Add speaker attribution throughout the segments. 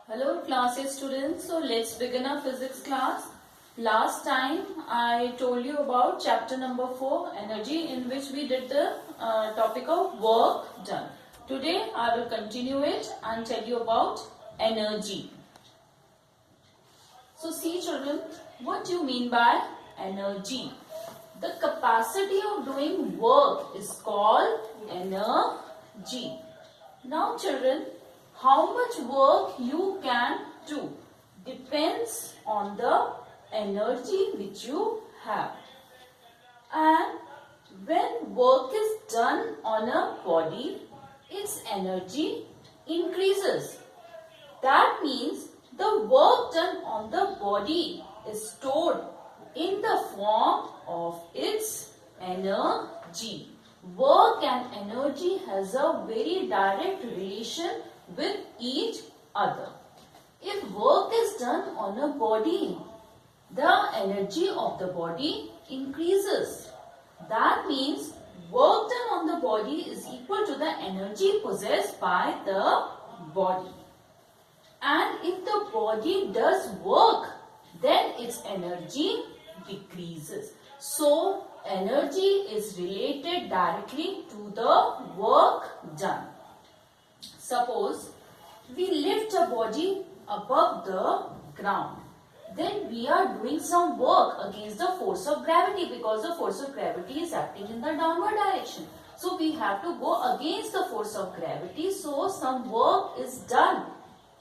Speaker 1: Hello class A students, so let's begin our physics class. Last time I told you about chapter number 4 energy, in which we did the topic of work done. Today I will continue it and tell you about energy. So see children, what do you mean by energy? The capacity of doing work is called energy. Now children, how much work you can do depends on the energy which you have. And when work is done on a body, its energy increases. That means the work done on the body is stored in the form of its energy. Work and energy has a very direct relation with each other. If work is done on a body, the energy of the body increases. That means work done on the body is equal to the energy possessed by the body. And if the body does work, then its energy decreases. So, energy is related directly to the work done. Suppose we lift a body above the ground. Then we are doing some work against the force of gravity, because the force of gravity is acting in the downward direction. So we have to go against the force of gravity. So some work is done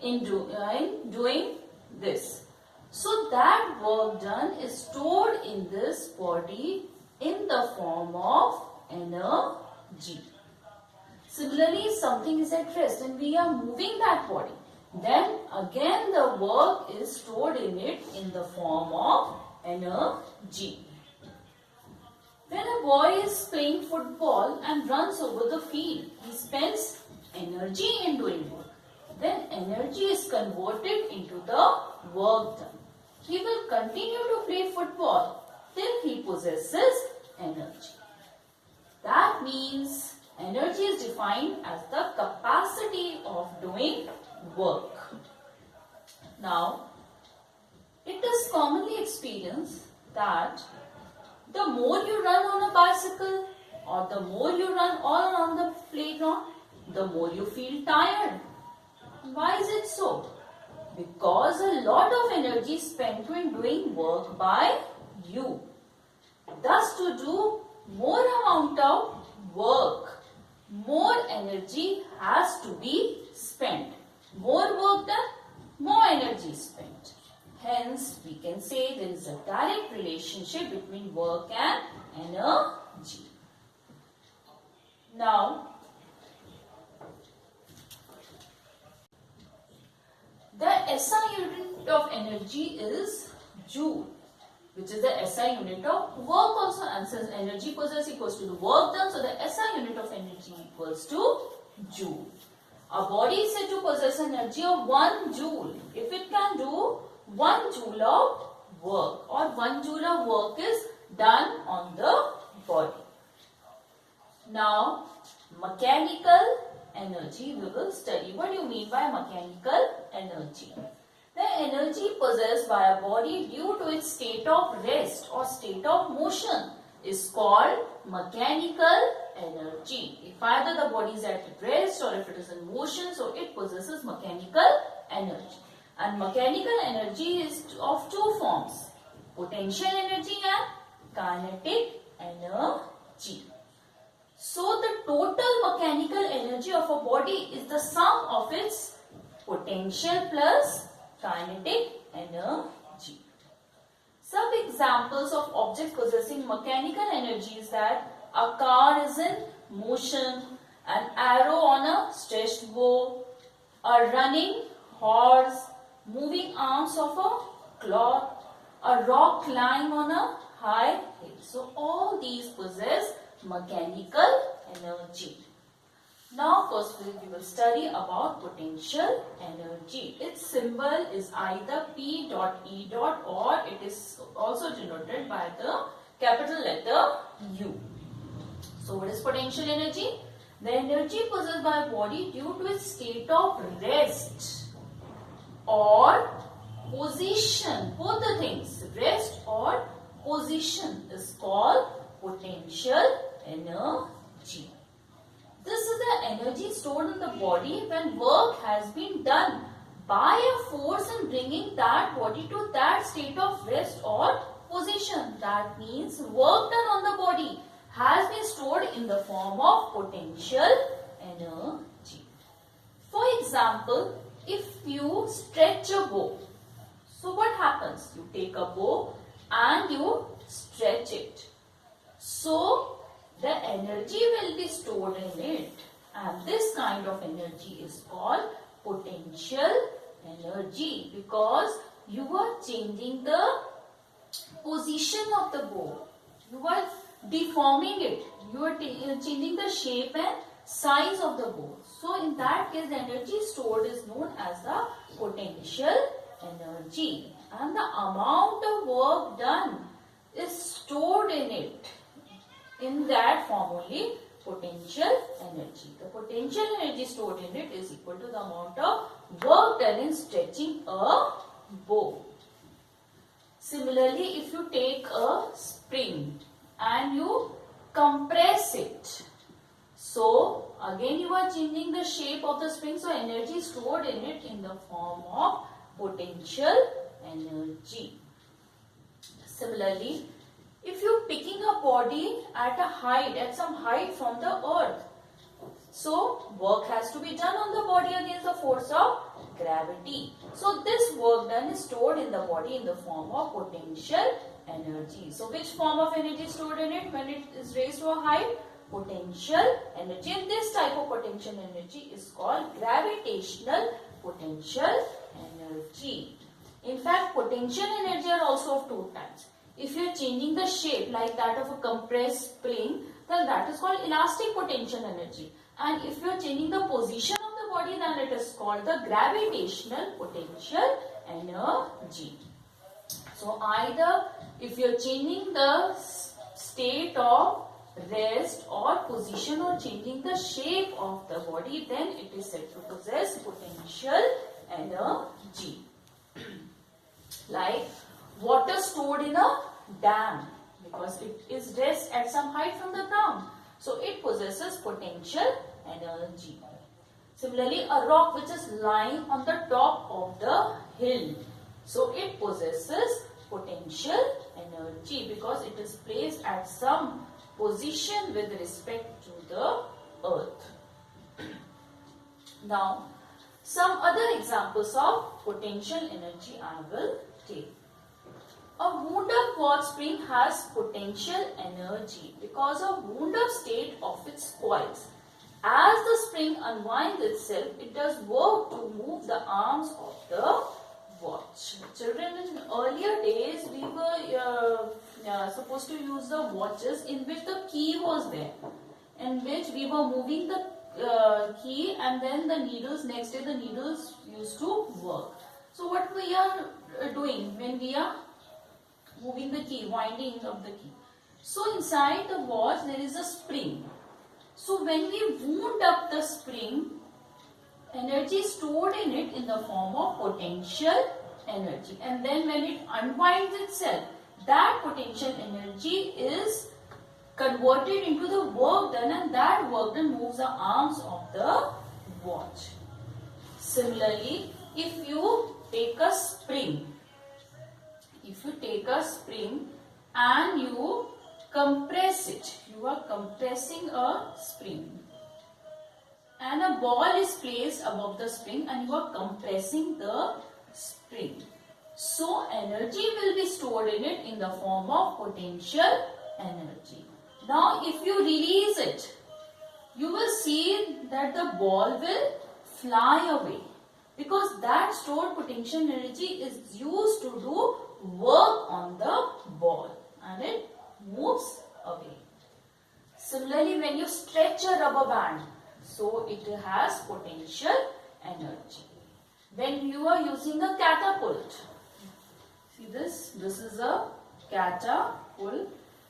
Speaker 1: in doing this. So that work done is stored in this body in the form of energy. Similarly, something is at rest and we are moving that body. Then again the work is stored in it in the form of energy. When a boy is playing football and runs over the field, he spends energy in doing work. Then energy is converted into the work done. He will continue to play football till he possesses energy. That means energy is defined as the capacity of doing work. Now, it is commonly experienced that the more you run on a bicycle or the more you run all around the playground, the more you feel tired. Why is it so? Because a lot of energy is spent in doing work by you. Thus, to do more amount of work, more energy has to be spent. More work done, more energy spent. Hence, we can say there is a direct relationship between work and energy. Now, the SI unit of energy is Joule, which is the SI unit of work also. And since energy possessed equals to the work done, so the SI unit of energy equals to Joule. A body is said to possess energy of 1 joule if it can do 1 joule of work, or 1 joule of work is done on the body. Now, mechanical energy we will study. What do you mean by mechanical energy? The energy possessed by a body due to its state of rest or state of motion is called mechanical energy. If either the body is at rest or if it is in motion, so it possesses mechanical energy. And mechanical energy is of two forms: potential energy and kinetic energy. So the total mechanical energy of a body is the sum of its potential plus kinetic energy. Some examples of objects possessing mechanical energy is that a car is in motion, an arrow on a stretched bow, a running horse, moving arms of a cloth, a rock lying on a high hill. So all these possess mechanical energy. Now first we will study about potential energy. Its symbol is either P dot E dot, or it is also denoted by the capital letter U. So what is potential energy? The energy possessed by a body due to its state of rest or position, both the things, rest or position, is called potential energy. This is the energy stored in the body when work has been done by a force in bringing that body to that state of rest or position. That means work done on the body has been stored in the form of potential energy. For example, if you stretch a bow, so what happens? You take a bow and you stretch it. So the energy will be stored in it, and this kind of energy is called potential energy, because you are changing the position of the bow. You are deforming it. You are changing the shape and size of the bow. So in that case, the energy stored is known as the potential energy, and the amount of work done is stored in it. In that form only, potential energy. The potential energy stored in it is equal to the amount of work done in stretching a bow. Similarly, if you take a spring and you compress it, so again you are changing the shape of the spring, so energy stored in it in the form of potential energy. Similarly, if you are picking a body at some height from the earth, so work has to be done on the body against the force of gravity. So this work done is stored in the body in the form of potential energy. So which form of energy is stored in it when it is raised to a height? Potential energy. And this type of potential energy is called gravitational potential energy. In fact, potential energy are also of two types. If you are changing the shape like that of a compressed spring, then that is called elastic potential energy. And if you are changing the position of the body, then it is called the gravitational potential energy. So either if you are changing the state of rest or position or changing the shape of the body, then it is said to possess potential energy. Like water stored in a dam, because it is rest at some height from the ground, so it possesses potential energy. Similarly, a rock which is lying on the top of the hill, so it possesses potential energy because it is placed at some position with respect to the earth. Now, some other examples of potential energy I will take. A wound-up watch spring has potential energy because of wound-up state of its coils. As the spring unwinds itself, it does work to move the arms of the watch. Children, in earlier days, we were supposed to use the watches in which the key was there, in which we were moving the key, and then the needles, next day the needles used to work. So what we are doing when we are moving the key, winding of the key. So inside the watch there is a spring. So when we wound up the spring, energy stored in it in the form of potential energy. And then when it unwinds itself, that potential energy is converted into the work done, and that work done moves the arms of the watch. Similarly, if you take a spring, and you compress it, you are compressing a spring, and a ball is placed above the spring and you are compressing the spring. So energy will be stored in it in the form of potential energy. Now if you release it, you will see that the ball will fly away, because that stored potential energy is used to do work on the ball, and it moves away. Similarly, when you stretch a rubber band, so it has potential energy. When you are using a catapult, see this is a catapult,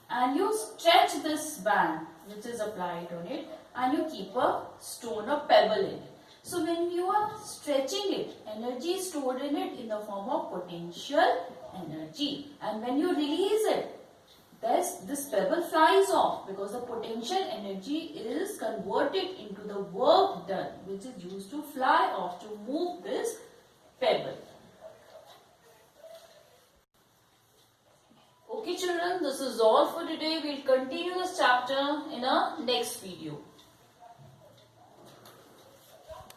Speaker 1: and you stretch this band which is applied on it, and you keep a stone, a pebble in it. So when you are stretching it, energy is stored in it in the form of potential energy. And when you release it, this pebble flies off because the potential energy is converted into the work done, which is used to fly off, to move this pebble. Okay children, this is all for today. We'll continue this chapter in a next video.